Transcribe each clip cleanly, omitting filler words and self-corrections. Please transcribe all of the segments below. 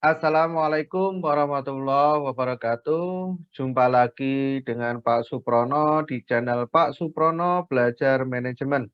Assalamualaikum warahmatullahi wabarakatuh. Jumpa lagi dengan Pak Suprono di channel Pak Suprono Belajar Manajemen.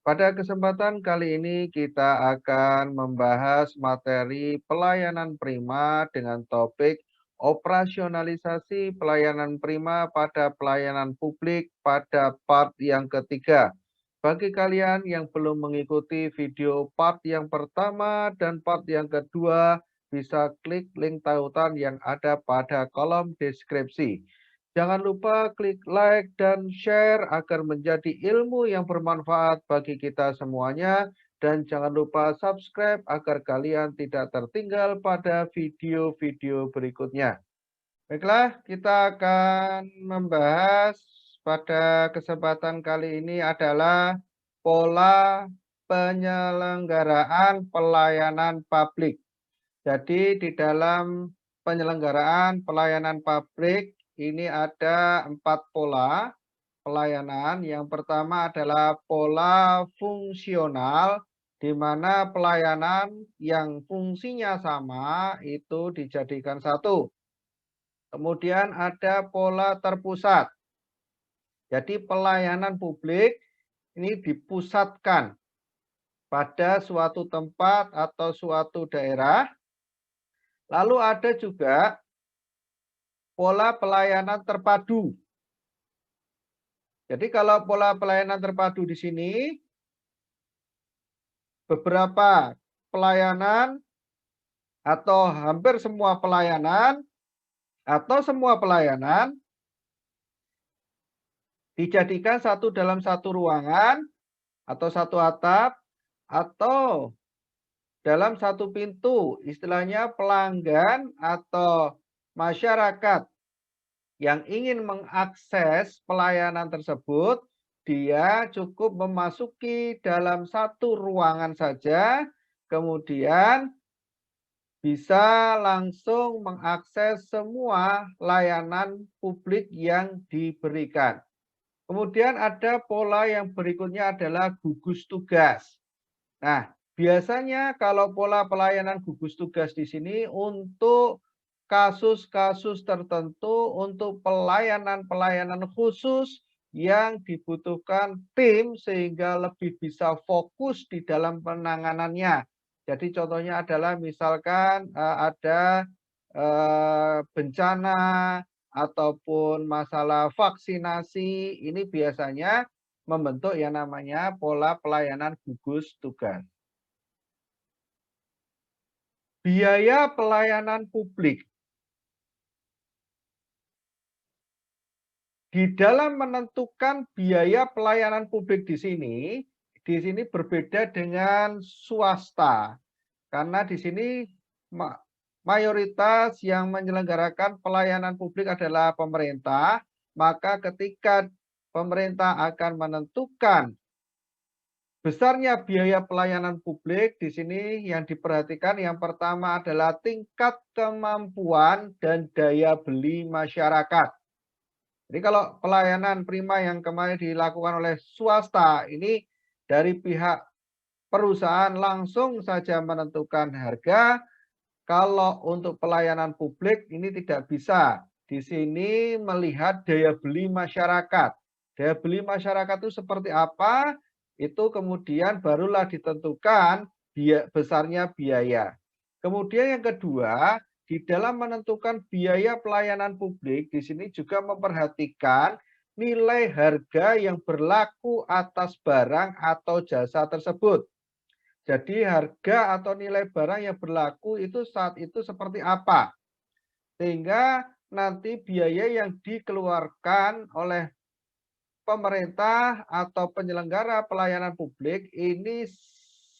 Pada kesempatan kali ini kita akan membahas materi pelayanan prima dengan topik operasionalisasi pelayanan prima pada pelayanan publik pada part yang ketiga. Bagi kalian yang belum mengikuti video part yang pertama dan part yang kedua, bisa klik link tautan yang ada pada kolom deskripsi. Jangan lupa klik like dan share agar menjadi ilmu yang bermanfaat bagi kita semuanya. Dan jangan lupa subscribe agar kalian tidak tertinggal pada video-video berikutnya. Baiklah, kita akan membahas pada kesempatan kali ini adalah pola penyelenggaraan pelayanan publik. Jadi di dalam penyelenggaraan pelayanan publik ini ada 4 pola pelayanan. Yang pertama adalah pola fungsional, di mana pelayanan yang fungsinya sama itu dijadikan satu. Kemudian ada pola terpusat. Jadi pelayanan publik ini dipusatkan pada suatu tempat atau suatu daerah. Lalu ada juga pola pelayanan terpadu. Jadi kalau pola pelayanan terpadu di sini, beberapa pelayanan atau hampir semua pelayanan atau semua pelayanan dijadikan satu dalam satu ruangan atau satu atap atau dalam satu pintu. Istilahnya pelanggan atau masyarakat yang ingin mengakses pelayanan tersebut, dia cukup memasuki dalam satu ruangan saja, kemudian bisa langsung mengakses semua layanan publik yang diberikan. Kemudian ada pola yang berikutnya adalah gugus tugas. Nah, biasanya kalau pola pelayanan gugus tugas di sini untuk kasus-kasus tertentu, untuk pelayanan-pelayanan khusus yang dibutuhkan tim sehingga lebih bisa fokus di dalam penanganannya. Jadi contohnya adalah misalkan ada bencana ataupun masalah vaksinasi, ini biasanya membentuk yang namanya pola pelayanan gugus tugas. Biaya pelayanan publik. Di dalam menentukan biaya pelayanan publik di sini berbeda dengan swasta. Karena di sini mayoritas yang menyelenggarakan pelayanan publik adalah pemerintah, maka ketika pemerintah akan menentukan besarnya biaya pelayanan publik, di sini yang diperhatikan yang pertama adalah tingkat kemampuan dan daya beli masyarakat. Jadi kalau pelayanan prima yang kemarin dilakukan oleh swasta, ini dari pihak perusahaan langsung saja menentukan harga. Kalau untuk pelayanan publik ini tidak bisa. Di sini melihat daya beli masyarakat. Daya beli masyarakat itu seperti apa? Itu kemudian barulah ditentukan besarnya biaya. Kemudian yang kedua, di dalam menentukan biaya pelayanan publik, di sini juga memperhatikan nilai harga yang berlaku atas barang atau jasa tersebut. Jadi harga atau nilai barang yang berlaku itu saat itu seperti apa. Sehingga nanti biaya yang dikeluarkan oleh pemerintah atau penyelenggara pelayanan publik ini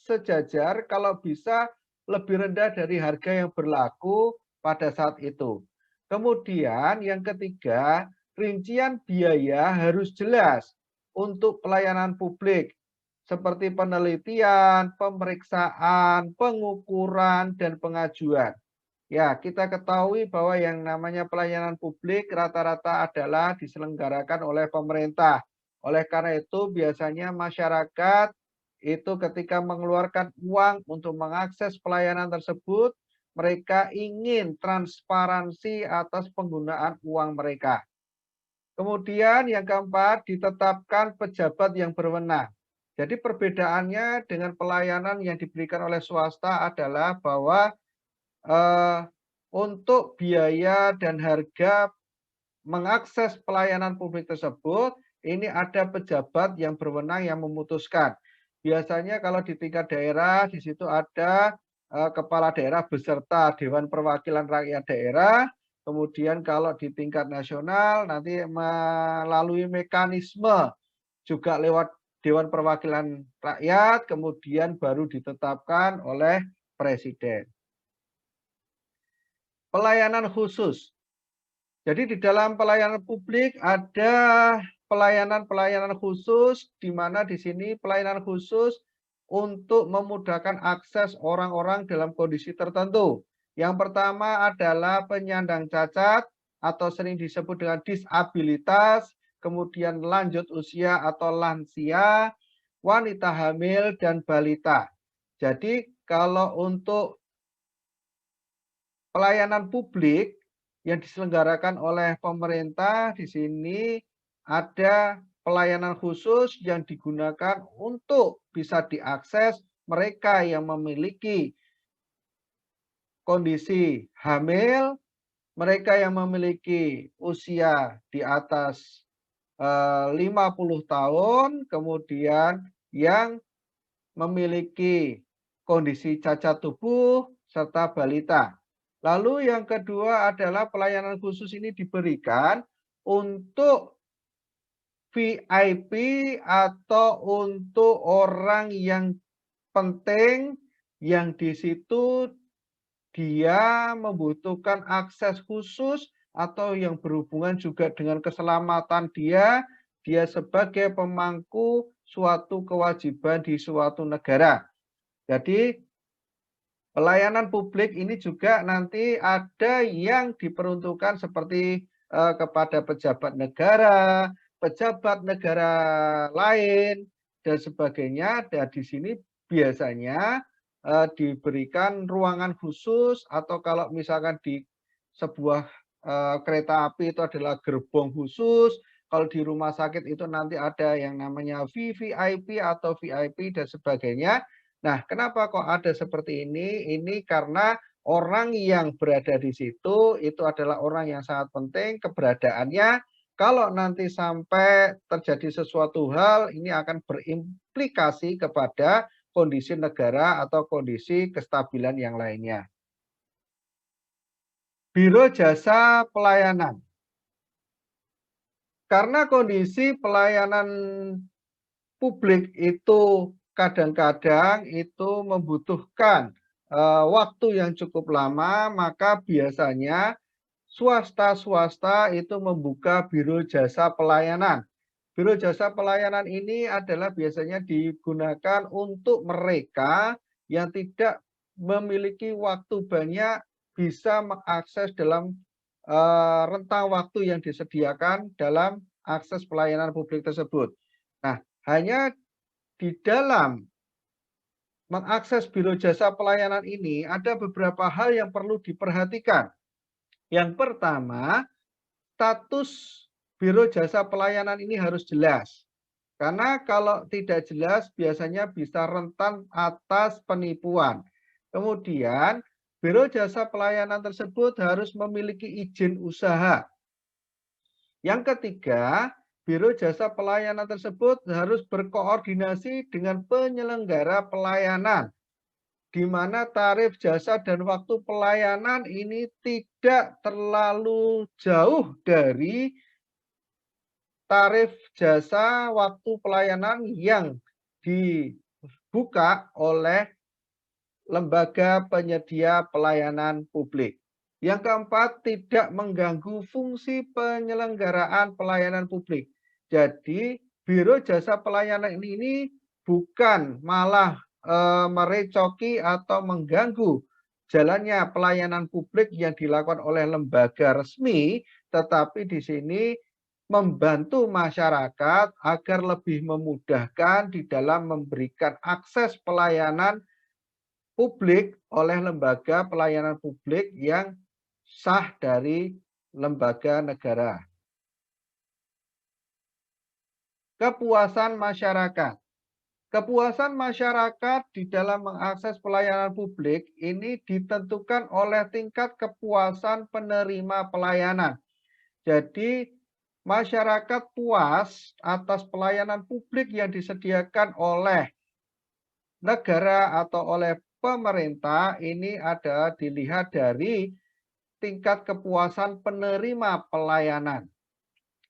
sejajar kalau bisa lebih rendah dari harga yang berlaku pada saat itu. Kemudian yang ketiga, rincian biaya harus jelas untuk pelayanan publik seperti penelitian, pemeriksaan, pengukuran, dan pengajuan. Ya, kita ketahui bahwa yang namanya pelayanan publik rata-rata adalah diselenggarakan oleh pemerintah. Oleh karena itu, biasanya masyarakat itu ketika mengeluarkan uang untuk mengakses pelayanan tersebut, mereka ingin transparansi atas penggunaan uang mereka. Kemudian yang keempat, ditetapkan pejabat yang berwenang. Jadi perbedaannya dengan pelayanan yang diberikan oleh swasta adalah bahwa untuk biaya dan harga mengakses pelayanan publik tersebut, ini ada pejabat yang berwenang yang memutuskan. Biasanya kalau di tingkat daerah, di situ ada kepala daerah beserta Dewan Perwakilan Rakyat Daerah. Kemudian kalau di tingkat nasional nanti melalui mekanisme juga lewat Dewan Perwakilan Rakyat, kemudian baru ditetapkan oleh Presiden. Pelayanan khusus. Jadi di dalam pelayanan publik ada pelayanan-pelayanan khusus, di mana di sini pelayanan khusus untuk memudahkan akses orang-orang dalam kondisi tertentu. Yang pertama adalah penyandang cacat atau sering disebut dengan disabilitas, kemudian lanjut usia atau lansia, wanita hamil, dan balita. Jadi kalau untuk pelayanan publik yang diselenggarakan oleh pemerintah, di sini ada pelayanan khusus yang digunakan untuk bisa diakses mereka yang memiliki kondisi hamil, mereka yang memiliki usia di atas 50 tahun, kemudian yang memiliki kondisi cacat tubuh, serta balita. Lalu yang kedua adalah pelayanan khusus ini diberikan untuk VIP atau untuk orang yang penting yang di situ dia membutuhkan akses khusus atau yang berhubungan juga dengan keselamatan dia sebagai pemangku suatu kewajiban di suatu negara. Jadi pelayanan publik ini juga nanti ada yang diperuntukkan seperti kepada pejabat negara lain, dan sebagainya. Dan di sini biasanya diberikan ruangan khusus, atau kalau misalkan di sebuah kereta api itu adalah gerbong khusus. Kalau di rumah sakit itu nanti ada yang namanya VVIP atau VIP dan sebagainya. Nah, kenapa kok ada seperti ini? Ini karena orang yang berada di situ itu adalah orang yang sangat penting keberadaannya. Kalau nanti sampai terjadi sesuatu hal, ini akan berimplikasi kepada kondisi negara atau kondisi kestabilan yang lainnya. Biro Jasa Pelayanan. Karena kondisi pelayanan publik itu kadang-kadang itu membutuhkan waktu yang cukup lama, maka biasanya swasta itu membuka biro jasa pelayanan. Biro jasa pelayanan ini adalah biasanya digunakan untuk mereka yang tidak memiliki waktu banyak bisa mengakses dalam rentang waktu yang disediakan dalam akses pelayanan publik tersebut. Nah, hanya di dalam mengakses biro jasa pelayanan ini ada beberapa hal yang perlu diperhatikan. Yang pertama, status biro jasa pelayanan ini harus jelas. Karena kalau tidak jelas biasanya bisa rentan atas penipuan. Kemudian, biro jasa pelayanan tersebut harus memiliki izin usaha. Yang ketiga, biro jasa pelayanan tersebut harus berkoordinasi dengan penyelenggara pelayanan, di mana tarif jasa dan waktu pelayanan ini tidak terlalu jauh dari tarif jasa waktu pelayanan yang dibuka oleh lembaga penyedia pelayanan publik. Yang keempat, tidak mengganggu fungsi penyelenggaraan pelayanan publik. Jadi, biro jasa pelayanan ini bukan malah merecoki atau mengganggu jalannya pelayanan publik yang dilakukan oleh lembaga resmi, tetapi di sini membantu masyarakat agar lebih memudahkan di dalam memberikan akses pelayanan publik oleh lembaga pelayanan publik yang sah dari lembaga negara. Kepuasan masyarakat. Kepuasan masyarakat di dalam mengakses pelayanan publik ini ditentukan oleh tingkat kepuasan penerima pelayanan. Jadi, masyarakat puas atas pelayanan publik yang disediakan oleh negara atau oleh pemerintah ini adalah dilihat dari tingkat kepuasan penerima pelayanan.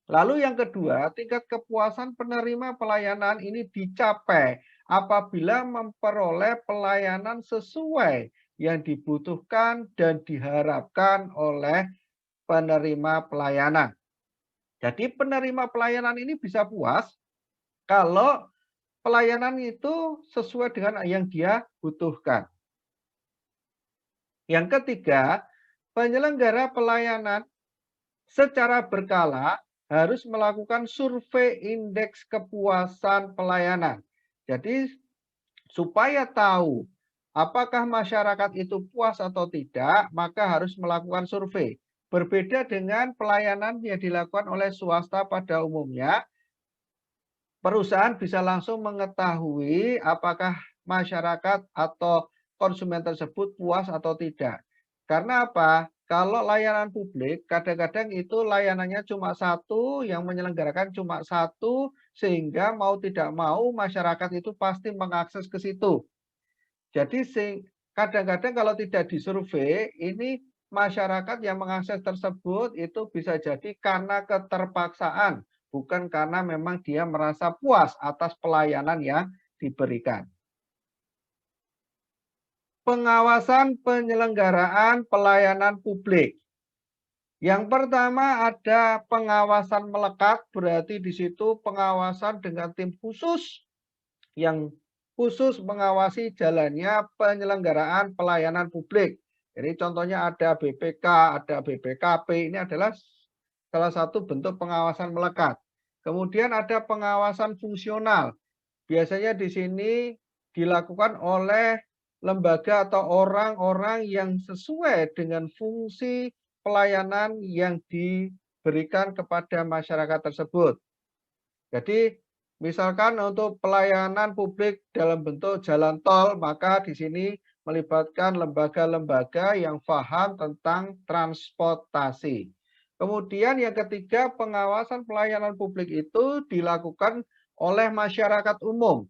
Lalu yang kedua, tingkat kepuasan penerima pelayanan ini dicapai apabila memperoleh pelayanan sesuai yang dibutuhkan dan diharapkan oleh penerima pelayanan. Jadi penerima pelayanan ini bisa puas kalau pelayanan itu sesuai dengan yang dia butuhkan. Yang ketiga, penyelenggara pelayanan secara berkala harus melakukan survei indeks kepuasan pelayanan. Jadi supaya tahu apakah masyarakat itu puas atau tidak, maka harus melakukan survei. Berbeda dengan pelayanan yang dilakukan oleh swasta pada umumnya, perusahaan bisa langsung mengetahui apakah masyarakat atau konsumen tersebut puas atau tidak. Karena apa? Kalau layanan publik, kadang-kadang itu layanannya cuma satu, yang menyelenggarakan cuma satu, sehingga mau tidak mau masyarakat itu pasti mengakses ke situ. Jadi kadang-kadang kalau tidak disurvei, ini masyarakat yang mengakses tersebut itu bisa jadi karena keterpaksaan, bukan karena memang dia merasa puas atas pelayanan yang diberikan. Pengawasan penyelenggaraan pelayanan publik. Yang pertama ada pengawasan melekat, berarti di situ pengawasan dengan tim khusus yang khusus mengawasi jalannya penyelenggaraan pelayanan publik. Jadi contohnya ada BPK, ada BPKP, ini adalah salah satu bentuk pengawasan melekat. Kemudian ada pengawasan fungsional. Biasanya di sini dilakukan oleh lembaga atau orang-orang yang sesuai dengan fungsi pelayanan yang diberikan kepada masyarakat tersebut. Jadi misalkan untuk pelayanan publik dalam bentuk jalan tol, maka di sini melibatkan lembaga-lembaga yang paham tentang transportasi. Kemudian yang ketiga, pengawasan pelayanan publik itu dilakukan oleh masyarakat umum.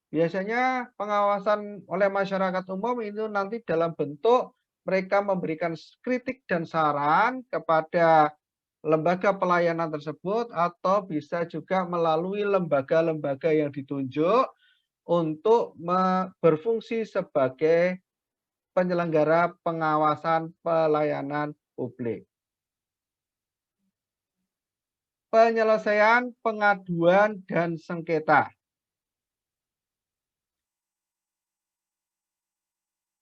Biasanya pengawasan oleh masyarakat umum itu nanti dalam bentuk mereka memberikan kritik dan saran kepada lembaga pelayanan tersebut atau bisa juga melalui lembaga-lembaga yang ditunjuk untuk berfungsi sebagai penyelenggara pengawasan pelayanan publik. Penyelesaian pengaduan dan sengketa.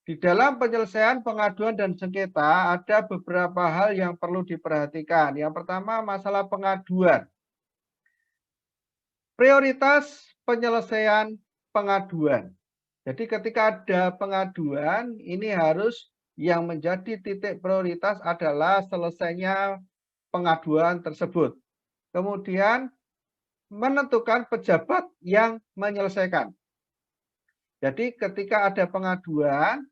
Di dalam penyelesaian pengaduan dan sengketa ada beberapa hal yang perlu diperhatikan. Yang pertama masalah pengaduan. Prioritas penyelesaian pengaduan. Jadi ketika ada pengaduan, ini harus yang menjadi titik prioritas adalah selesainya pengaduan tersebut. Kemudian menentukan pejabat yang menyelesaikan. Jadi ketika ada pengaduan,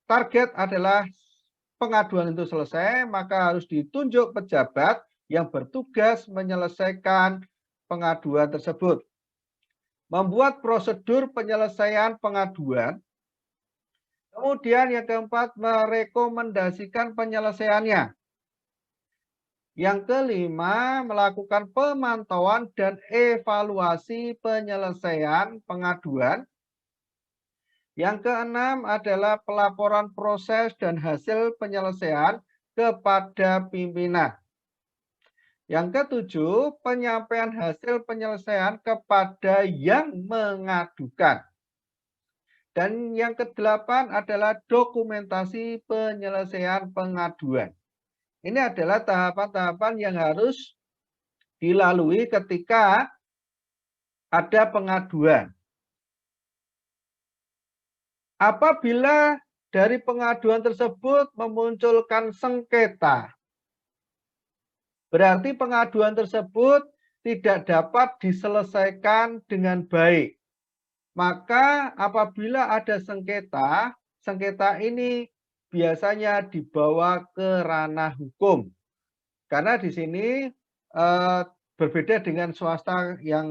target adalah pengaduan itu selesai, maka harus ditunjuk pejabat yang bertugas menyelesaikan pengaduan tersebut. Membuat prosedur penyelesaian pengaduan. Kemudian yang keempat, merekomendasikan penyelesaiannya. Yang kelima, melakukan pemantauan dan evaluasi penyelesaian pengaduan. Yang keenam adalah pelaporan proses dan hasil penyelesaian kepada pimpinan. Yang ketujuh, penyampaian hasil penyelesaian kepada yang mengadukan. Dan yang kedelapan adalah dokumentasi penyelesaian pengaduan. Ini adalah tahapan-tahapan yang harus dilalui ketika ada pengaduan. Apabila dari pengaduan tersebut memunculkan sengketa, berarti pengaduan tersebut tidak dapat diselesaikan dengan baik. Maka apabila ada sengketa, sengketa ini biasanya dibawa ke ranah hukum. Karena di sini berbeda dengan swasta yang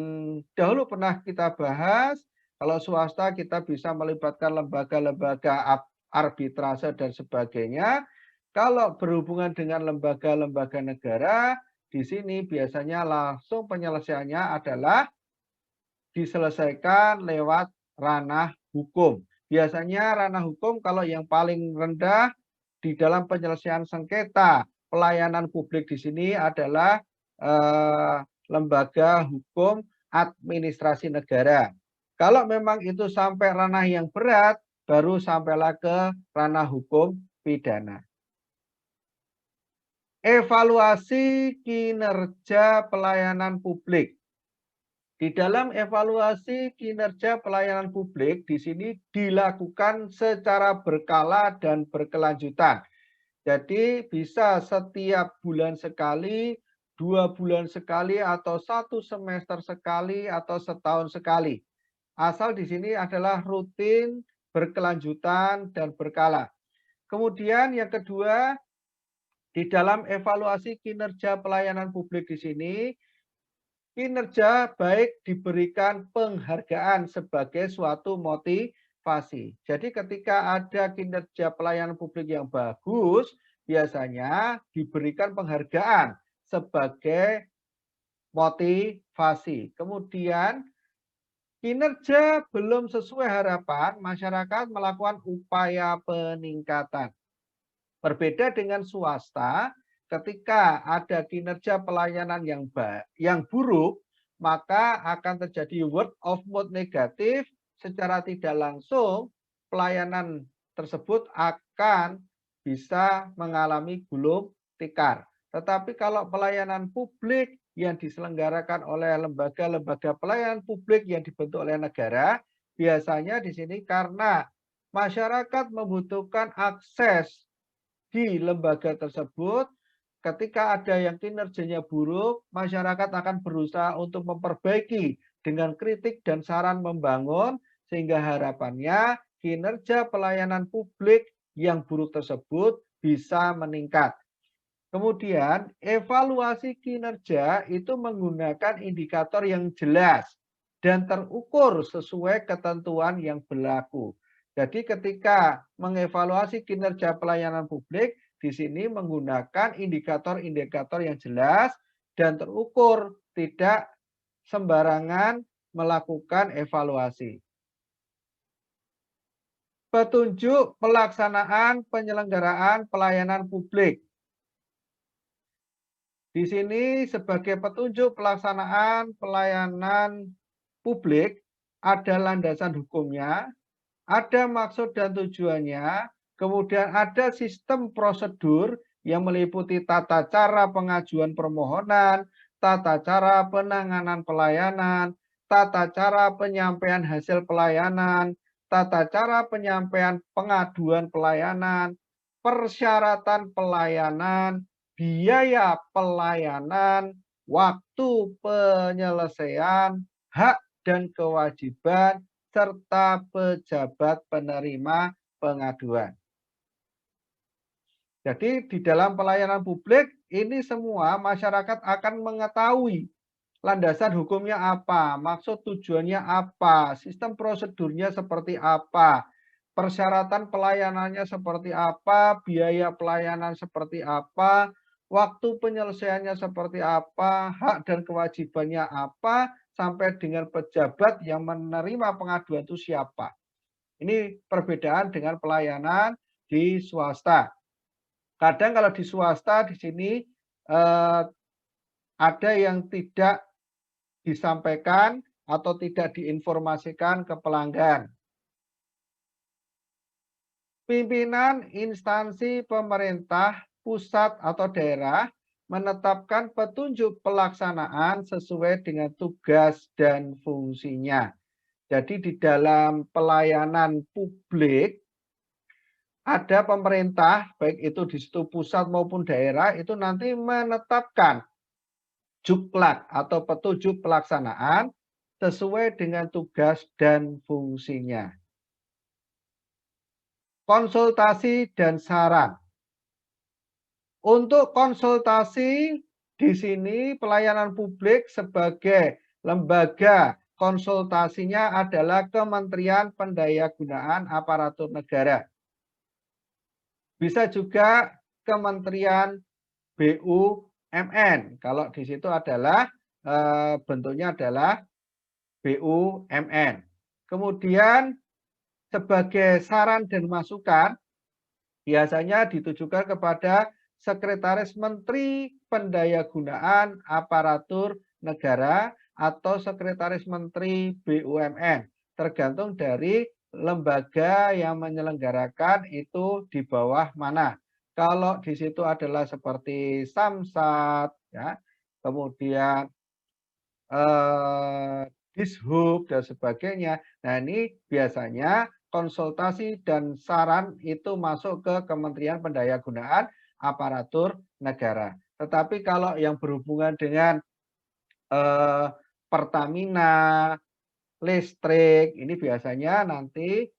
dahulu pernah kita bahas. Kalau swasta kita bisa melibatkan lembaga-lembaga arbitrase dan sebagainya. Kalau berhubungan dengan lembaga-lembaga negara, di sini biasanya langsung penyelesaiannya adalah diselesaikan lewat ranah hukum. Biasanya ranah hukum kalau yang paling rendah di dalam penyelesaian sengketa pelayanan publik di sini adalah lembaga hukum administrasi negara. Kalau memang itu sampai ranah yang berat, baru sampailah ke ranah hukum pidana. Evaluasi kinerja pelayanan publik. Di dalam evaluasi kinerja pelayanan publik di sini dilakukan secara berkala dan berkelanjutan. Jadi bisa setiap bulan sekali, 2 bulan sekali, atau 1 semester sekali, atau setahun sekali. Asal di sini adalah rutin, berkelanjutan, dan berkala. Kemudian yang kedua, di dalam evaluasi kinerja pelayanan publik di sini, kinerja baik diberikan penghargaan sebagai suatu motivasi. Jadi ketika ada kinerja pelayanan publik yang bagus, biasanya diberikan penghargaan sebagai motivasi. Kemudian kinerja belum sesuai harapan, masyarakat melakukan upaya peningkatan. Berbeda dengan swasta, ketika ada kinerja pelayanan yang buruk, maka akan terjadi word of mouth negatif. Secara tidak langsung, pelayanan tersebut akan bisa mengalami gulung tikar. Tetapi kalau pelayanan publik yang diselenggarakan oleh lembaga-lembaga pelayanan publik yang dibentuk oleh negara, biasanya di sini karena masyarakat membutuhkan akses di lembaga tersebut, ketika ada yang kinerjanya buruk, masyarakat akan berusaha untuk memperbaiki dengan kritik dan saran membangun, sehingga harapannya kinerja pelayanan publik yang buruk tersebut bisa meningkat. Kemudian evaluasi kinerja itu menggunakan indikator yang jelas dan terukur sesuai ketentuan yang berlaku. Jadi ketika mengevaluasi kinerja pelayanan publik, di sini menggunakan indikator-indikator yang jelas dan terukur, tidak sembarangan melakukan evaluasi. Petunjuk pelaksanaan penyelenggaraan pelayanan publik. Di sini sebagai petunjuk pelaksanaan pelayanan publik, ada landasan hukumnya, ada maksud dan tujuannya, kemudian ada sistem prosedur yang meliputi tata cara pengajuan permohonan, tata cara penanganan pelayanan, tata cara penyampaian hasil pelayanan, tata cara penyampaian pengaduan pelayanan, persyaratan pelayanan, biaya pelayanan, waktu penyelesaian, hak dan kewajiban, serta pejabat penerima pengaduan. Jadi di dalam pelayanan publik ini semua masyarakat akan mengetahui landasan hukumnya apa, maksud tujuannya apa, sistem prosedurnya seperti apa, persyaratan pelayanannya seperti apa, biaya pelayanan seperti apa, waktu penyelesaiannya seperti apa, hak dan kewajibannya apa, sampai dengan pejabat yang menerima pengaduan itu siapa. Ini perbedaan dengan pelayanan di swasta. Kadang kalau di swasta di sini ada yang tidak disampaikan atau tidak diinformasikan ke pelanggan. Pimpinan instansi pemerintah pusat atau daerah menetapkan petunjuk pelaksanaan sesuai dengan tugas dan fungsinya. Jadi di dalam pelayanan publik ada pemerintah, baik itu di situ pusat maupun daerah, itu nanti menetapkan juklak atau petunjuk pelaksanaan sesuai dengan tugas dan fungsinya. Konsultasi dan saran. Untuk konsultasi di sini pelayanan publik sebagai lembaga konsultasinya adalah Kementerian Pendayagunaan Aparatur Negara. Bisa juga Kementerian BUMN. Kalau di situ adalah bentuknya adalah BUMN. Kemudian sebagai saran dan masukan biasanya ditujukan kepada Sekretaris Menteri Pendayagunaan Aparatur Negara atau Sekretaris Menteri BUMN, tergantung dari lembaga yang menyelenggarakan itu di bawah mana. Kalau di situ adalah seperti Samsat, ya, kemudian Dishub dan sebagainya. Nah, ini biasanya konsultasi dan saran itu masuk ke Kementerian Pendayagunaan Aparatur Negara. Tetapi kalau yang berhubungan dengan Pertamina, listrik, ini biasanya nanti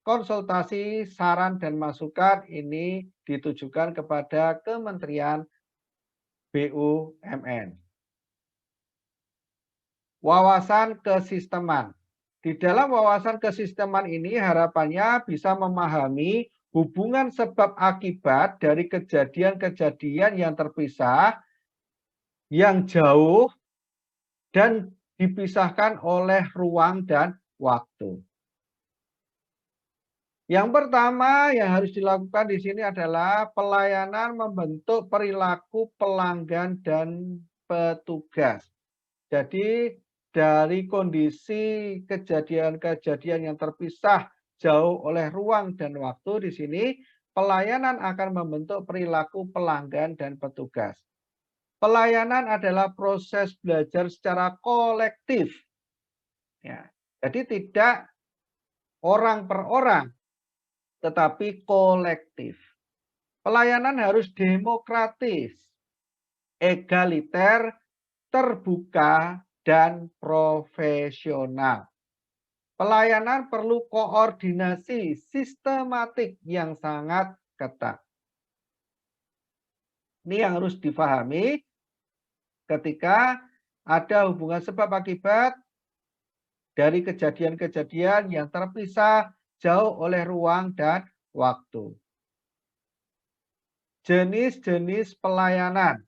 konsultasi, saran dan masukan ini ditujukan kepada Kementerian BUMN. Wawasan kesisteman. Di dalam wawasan kesisteman ini harapannya bisa memahami hubungan sebab akibat dari kejadian-kejadian yang terpisah, yang jauh, dan dipisahkan oleh ruang dan waktu. Yang pertama yang harus dilakukan di sini adalah pelayanan membentuk perilaku pelanggan dan petugas. Jadi dari kondisi kejadian-kejadian yang terpisah jauh oleh ruang dan waktu di sini, pelayanan akan membentuk perilaku pelanggan dan petugas. Pelayanan adalah proses belajar secara kolektif. Ya, jadi tidak orang per orang, tetapi kolektif. Pelayanan harus demokratis, egaliter, terbuka, dan profesional. Pelayanan perlu koordinasi sistematik yang sangat ketat. Ini yang harus difahami ketika ada hubungan sebab akibat dari kejadian-kejadian yang terpisah jauh oleh ruang dan waktu. Jenis-jenis pelayanan.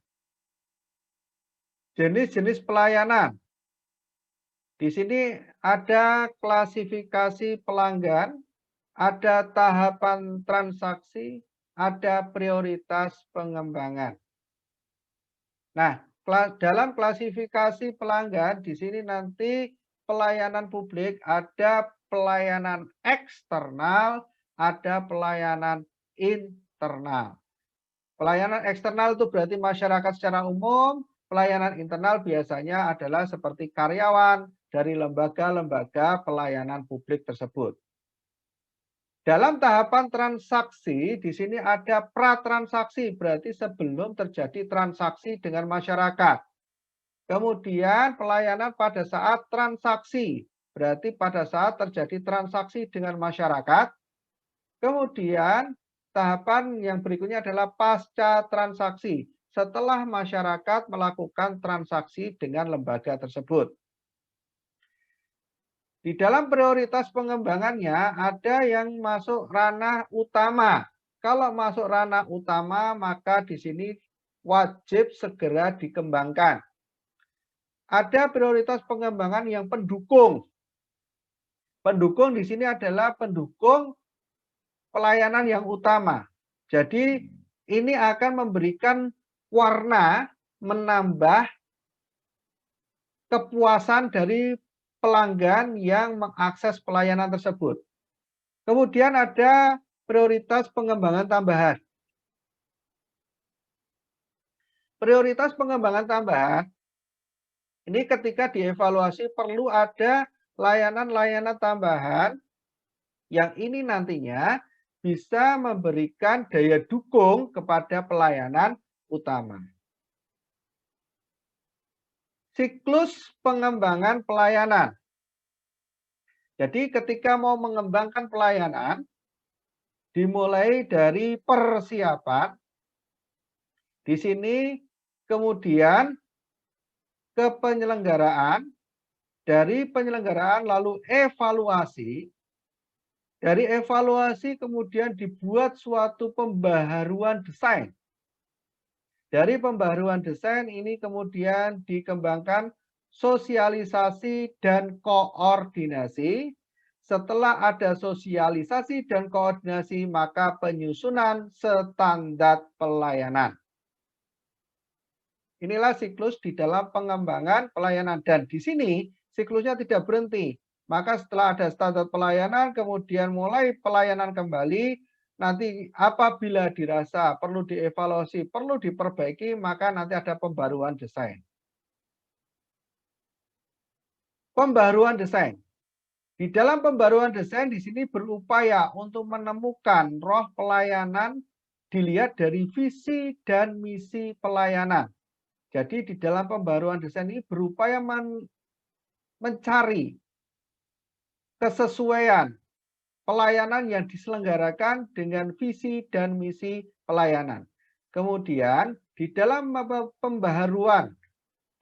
Jenis-jenis pelayanan. Di sini ada klasifikasi pelanggan, ada tahapan transaksi, ada prioritas pengembangan. Nah, dalam klasifikasi pelanggan di sini nanti pelayanan publik ada pelayanan eksternal, ada pelayanan internal. Pelayanan eksternal itu berarti masyarakat secara umum, pelayanan internal biasanya adalah seperti karyawan dari lembaga-lembaga pelayanan publik tersebut. Dalam tahapan transaksi, di sini ada pratransaksi, berarti sebelum terjadi transaksi dengan masyarakat. Kemudian pelayanan pada saat transaksi, berarti pada saat terjadi transaksi dengan masyarakat. Kemudian tahapan yang berikutnya adalah pasca transaksi, setelah masyarakat melakukan transaksi dengan lembaga tersebut. Di dalam prioritas pengembangannya ada yang masuk ranah utama. Kalau masuk ranah utama maka di sini wajib segera dikembangkan. Ada prioritas pengembangan yang pendukung. Pendukung di sini adalah pendukung pelayanan yang utama. Jadi ini akan memberikan warna, menambah kepuasan dari pelanggan yang mengakses pelayanan tersebut. Kemudian ada prioritas pengembangan tambahan. Prioritas pengembangan tambahan ini ketika dievaluasi perlu ada layanan-layanan tambahan yang ini nantinya bisa memberikan daya dukung kepada pelayanan utama. Siklus pengembangan pelayanan. Jadi ketika mau mengembangkan pelayanan, dimulai dari persiapan, di sini kemudian ke penyelenggaraan, dari penyelenggaraan lalu evaluasi, dari evaluasi kemudian dibuat suatu pembaharuan desain. Dari pembaharuan desain ini kemudian dikembangkan sosialisasi dan koordinasi. Setelah ada sosialisasi dan koordinasi, maka penyusunan standar pelayanan. Inilah siklus di dalam pengembangan pelayanan. Dan di sini siklusnya tidak berhenti. Maka setelah ada standar pelayanan, kemudian mulai pelayanan kembali. Nanti apabila dirasa perlu dievaluasi, perlu diperbaiki, maka nanti ada pembaruan desain. Pembaruan desain. Di dalam pembaruan desain di sini berupaya untuk menemukan roh pelayanan dilihat dari visi dan misi pelayanan. Jadi di dalam pembaruan desain ini berupaya mencari kesesuaian pelayanan yang diselenggarakan dengan visi dan misi pelayanan. Kemudian di dalam pembaharuan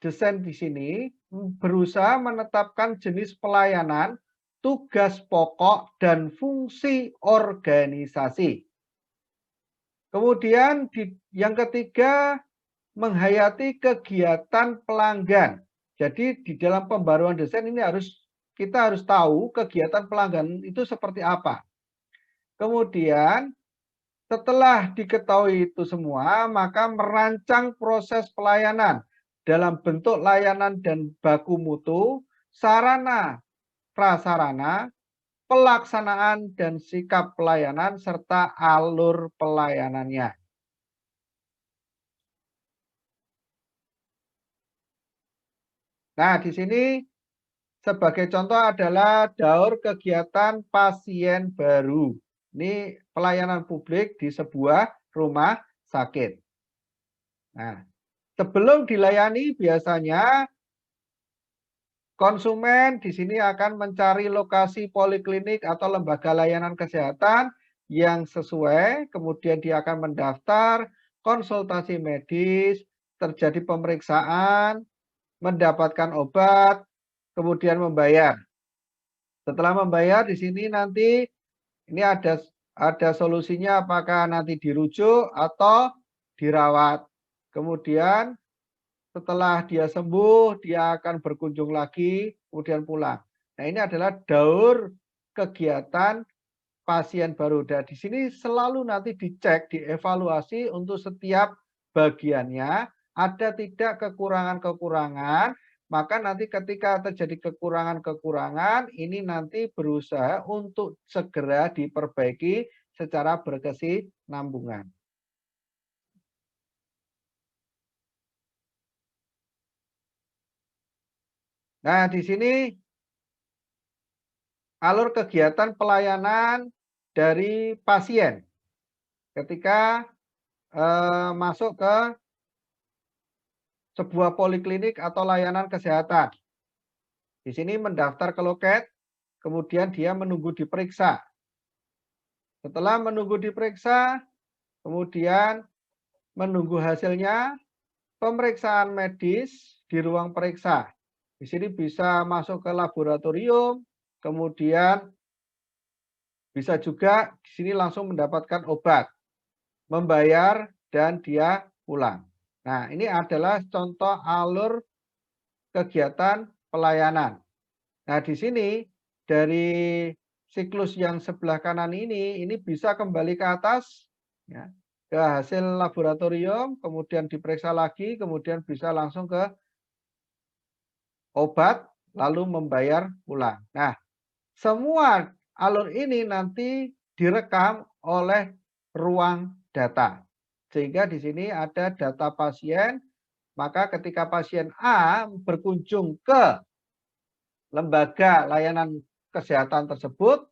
desain di sini berusaha menetapkan jenis pelayanan, tugas pokok, dan fungsi organisasi. Kemudian yang ketiga, menghayati kegiatan pelanggan. Jadi di dalam pembaruan desain ini kita harus tahu kegiatan pelanggan itu seperti apa. Kemudian setelah diketahui itu semua, maka merancang proses pelayanan dalam bentuk layanan dan baku mutu, sarana, prasarana, pelaksanaan dan sikap pelayanan, serta alur pelayanannya. Nah, di sini sebagai contoh adalah daur kegiatan pasien baru. Ini pelayanan publik di sebuah rumah sakit. Nah, sebelum dilayani biasanya konsumen di sini akan mencari lokasi poliklinik atau lembaga layanan kesehatan yang sesuai, kemudian dia akan mendaftar, konsultasi medis, terjadi pemeriksaan, mendapatkan obat, kemudian membayar. Setelah membayar di sini nanti ini ada solusinya apakah nanti dirujuk atau dirawat. Kemudian setelah dia sembuh, dia akan berkunjung lagi, kemudian pulang. Nah, ini adalah daur kegiatan pasien baru. Dan di sini selalu nanti dicek, dievaluasi untuk setiap bagiannya, ada tidak kekurangan-kekurangan, maka nanti ketika terjadi kekurangan-kekurangan, ini nanti berusaha untuk segera diperbaiki secara berkesinambungan. Nah, di sini alur kegiatan pelayanan dari pasien ketika masuk ke sebuah poliklinik atau layanan kesehatan. Di sini mendaftar ke loket, kemudian dia menunggu diperiksa. Setelah menunggu diperiksa, kemudian menunggu hasilnya, pemeriksaan medis di ruang periksa. Di sini bisa masuk ke laboratorium, kemudian bisa juga di sini langsung mendapatkan obat, membayar, dan dia pulang. Nah, ini adalah contoh alur kegiatan pelayanan. Nah, di sini dari siklus yang sebelah kanan ini bisa kembali ke atas, ya, ke hasil laboratorium, kemudian diperiksa lagi, kemudian bisa langsung ke obat, lalu membayar pulang. Nah, semua alur ini nanti direkam oleh ruang data. Sehingga di sini ada data pasien, maka ketika pasien A berkunjung ke lembaga layanan kesehatan tersebut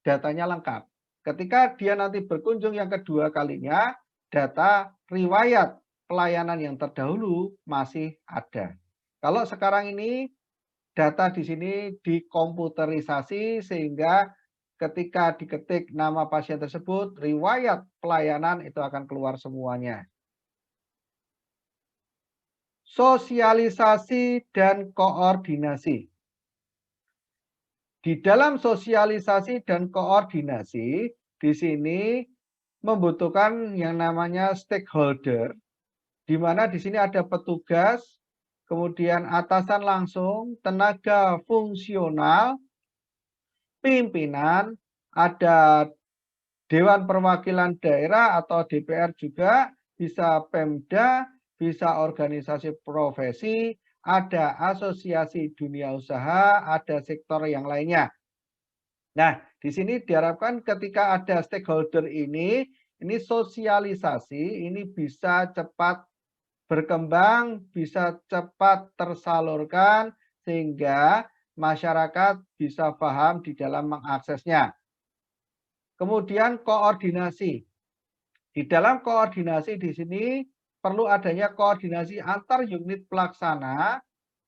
datanya lengkap. Ketika dia nanti berkunjung yang kedua kalinya, data riwayat pelayanan yang terdahulu masih ada. Kalau sekarang ini data di sini dikomputerisasi sehingga ketika diketik nama pasien tersebut, riwayat pelayanan itu akan keluar semuanya. Sosialisasi dan koordinasi. Di dalam sosialisasi dan koordinasi, di sini membutuhkan yang namanya stakeholder, di mana di sini ada petugas, kemudian atasan langsung, tenaga fungsional, pimpinan, ada Dewan Perwakilan Daerah atau DPR juga, bisa Pemda, bisa organisasi profesi, ada asosiasi dunia usaha, ada sektor yang lainnya. Nah, di sini diharapkan ketika ada stakeholder ini sosialisasi, ini bisa cepat berkembang, bisa cepat tersalurkan, sehingga masyarakat bisa paham di dalam mengaksesnya. Kemudian koordinasi. Di dalam koordinasi di sini perlu adanya koordinasi antar unit pelaksana,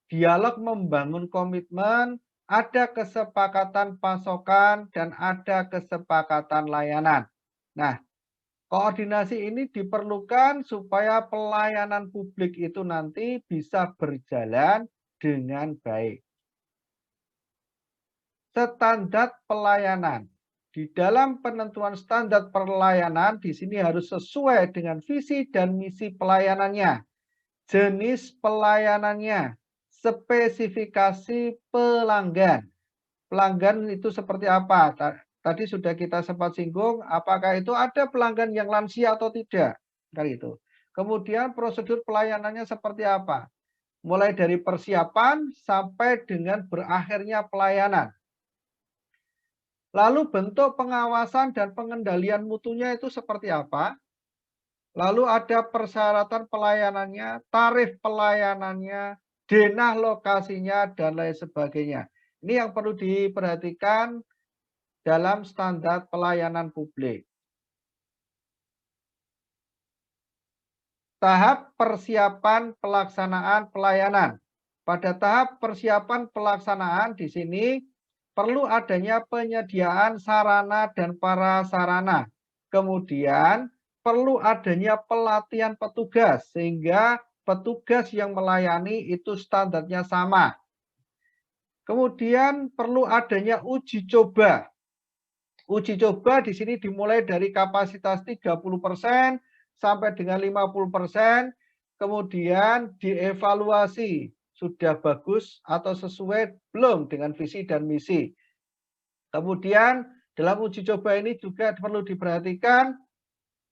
dialog membangun komitmen, ada kesepakatan pasokan, dan ada kesepakatan layanan. Nah, koordinasi ini diperlukan supaya pelayanan publik itu nanti bisa berjalan dengan baik. Standar pelayanan. Di dalam penentuan standar pelayanan di sini harus sesuai dengan visi dan misi pelayanannya, jenis pelayanannya, spesifikasi pelanggan. Pelanggan itu seperti apa? Tadi sudah kita sempat singgung, apakah itu ada pelanggan yang lansia atau tidak? Kan itu. Kemudian prosedur pelayanannya seperti apa? Mulai dari persiapan sampai dengan berakhirnya pelayanan. Lalu bentuk pengawasan dan pengendalian mutunya itu seperti apa? Lalu ada persyaratan pelayanannya, tarif pelayanannya, denah lokasinya, dan lain sebagainya. Ini yang perlu diperhatikan dalam standar pelayanan publik. Tahap persiapan pelaksanaan pelayanan. Pada tahap persiapan pelaksanaan di sini perlu adanya penyediaan sarana dan prasarana. Kemudian perlu adanya pelatihan petugas sehingga petugas yang melayani itu standarnya sama. Kemudian perlu adanya uji coba. Uji coba di sini dimulai dari kapasitas 30% sampai dengan 50%, kemudian dievaluasi sudah bagus atau sesuai belum dengan visi dan misi. Kemudian dalam uji coba ini juga perlu diperhatikan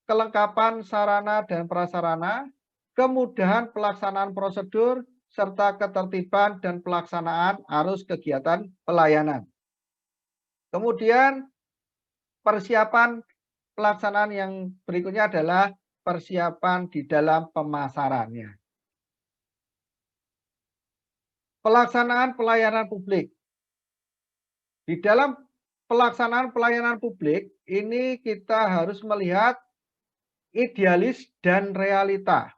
kelengkapan sarana dan prasarana, kemudahan pelaksanaan prosedur, serta ketertiban dan pelaksanaan arus kegiatan pelayanan. Kemudian persiapan pelaksanaan yang berikutnya adalah persiapan di dalam pemasarannya. Pelaksanaan pelayanan publik. Di dalam pelaksanaan pelayanan publik, ini kita harus melihat idealis dan realita.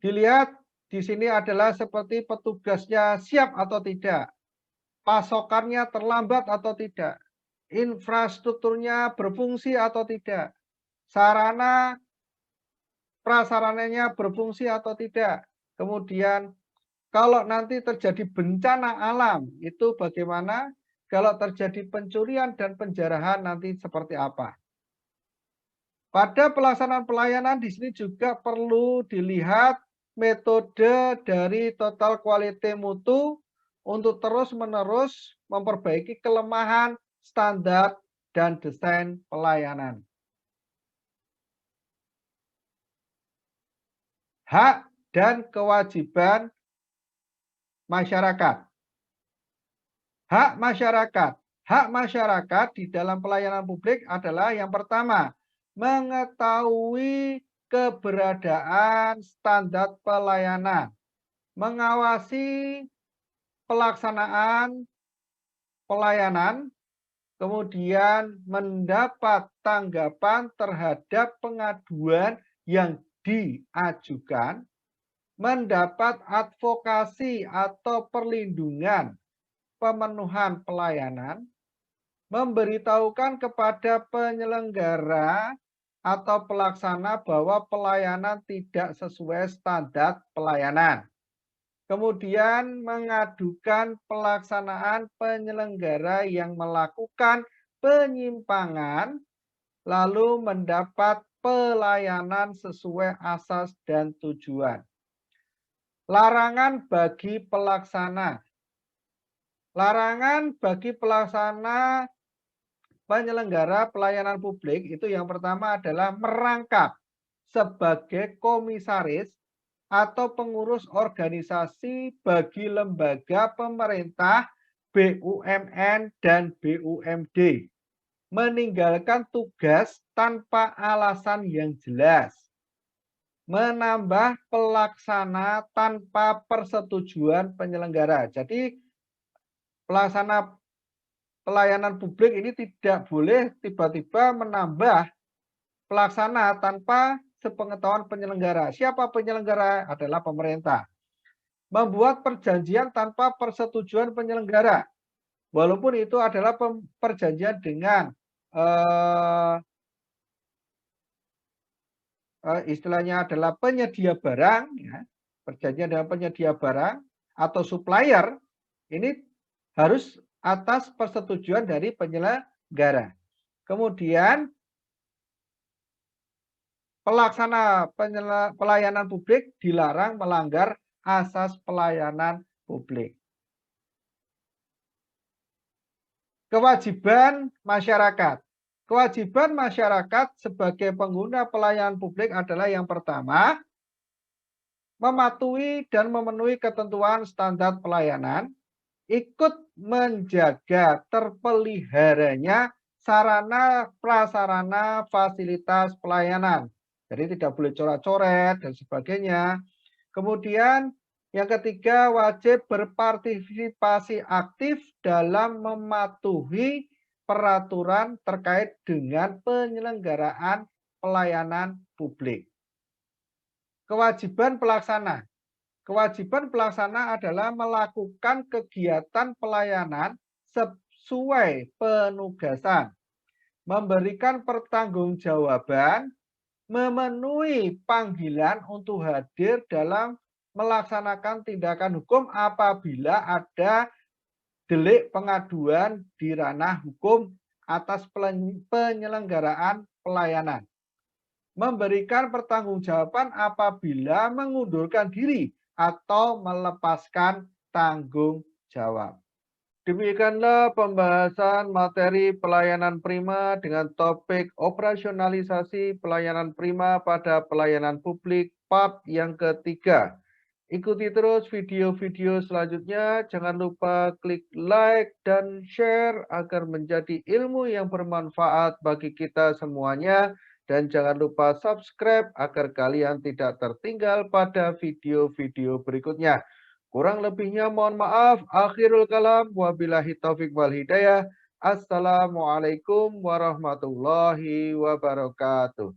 Dilihat di sini adalah seperti petugasnya siap atau tidak, pasokannya terlambat atau tidak, infrastrukturnya berfungsi atau tidak, sarana prasarananya berfungsi atau tidak. Kemudian kalau nanti terjadi bencana alam itu bagaimana? Kalau terjadi pencurian dan penjarahan nanti seperti apa? Pada pelaksanaan pelayanan di sini juga perlu dilihat metode dari total quality mutu untuk terus-menerus memperbaiki kelemahan standar dan desain pelayanan. Hak dan kewajiban masyarakat. Hak masyarakat. Hak masyarakat di dalam pelayanan publik adalah yang pertama, mengetahui keberadaan standar pelayanan, mengawasi pelaksanaan pelayanan, kemudian mendapat tanggapan terhadap pengaduan yang diajukan, mendapat advokasi atau perlindungan pemenuhan pelayanan, memberitahukan kepada penyelenggara atau pelaksana bahwa pelayanan tidak sesuai standar pelayanan. Kemudian mengadukan pelaksanaan penyelenggara yang melakukan penyimpangan, lalu mendapat pelayanan sesuai asas dan tujuan. Larangan bagi pelaksana. Larangan bagi pelaksana penyelenggara pelayanan publik itu yang pertama adalah merangkap sebagai komisaris atau pengurus organisasi bagi lembaga pemerintah, BUMN, dan BUMD. Meninggalkan tugas tanpa alasan yang jelas. Menambah pelaksana tanpa persetujuan penyelenggara. Jadi pelaksana pelayanan publik ini tidak boleh tiba-tiba menambah pelaksana tanpa sepengetahuan penyelenggara. Siapa penyelenggara? Adalah pemerintah. Membuat perjanjian tanpa persetujuan penyelenggara. Walaupun itu adalah perjanjian dengan istilahnya adalah penyedia barang, ya, perjanjian dengan penyedia barang atau supplier, ini harus atas persetujuan dari penyelenggara. Kemudian pelaksana pelayanan publik dilarang melanggar asas pelayanan publik. Kewajiban masyarakat. Kewajiban masyarakat sebagai pengguna pelayanan publik adalah yang pertama, mematuhi dan memenuhi ketentuan standar pelayanan, ikut menjaga terpeliharanya sarana prasarana fasilitas pelayanan. Jadi tidak boleh coret-coret dan sebagainya. Kemudian yang ketiga, wajib berpartisipasi aktif dalam mematuhi peraturan terkait dengan penyelenggaraan pelayanan publik. Kewajiban pelaksana. Kewajiban pelaksana adalah melakukan kegiatan pelayanan sesuai penugasan, memberikan pertanggungjawaban, memenuhi panggilan untuk hadir dalam melaksanakan tindakan hukum apabila ada delik pengaduan di ranah hukum atas penyelenggaraan pelayanan. Memberikan pertanggungjawaban apabila mengundurkan diri atau melepaskan tanggung jawab. Demikianlah pembahasan materi pelayanan prima dengan topik operasionalisasi pelayanan prima pada pelayanan publik bab yang ketiga. Ikuti terus video-video selanjutnya. Jangan lupa klik like dan share agar menjadi ilmu yang bermanfaat bagi kita semuanya. Dan jangan lupa subscribe agar kalian tidak tertinggal pada video-video berikutnya. Kurang lebihnya mohon maaf. Akhirul kalam. Wabillahi taufiq wal hidayah. Assalamualaikum warahmatullahi wabarakatuh.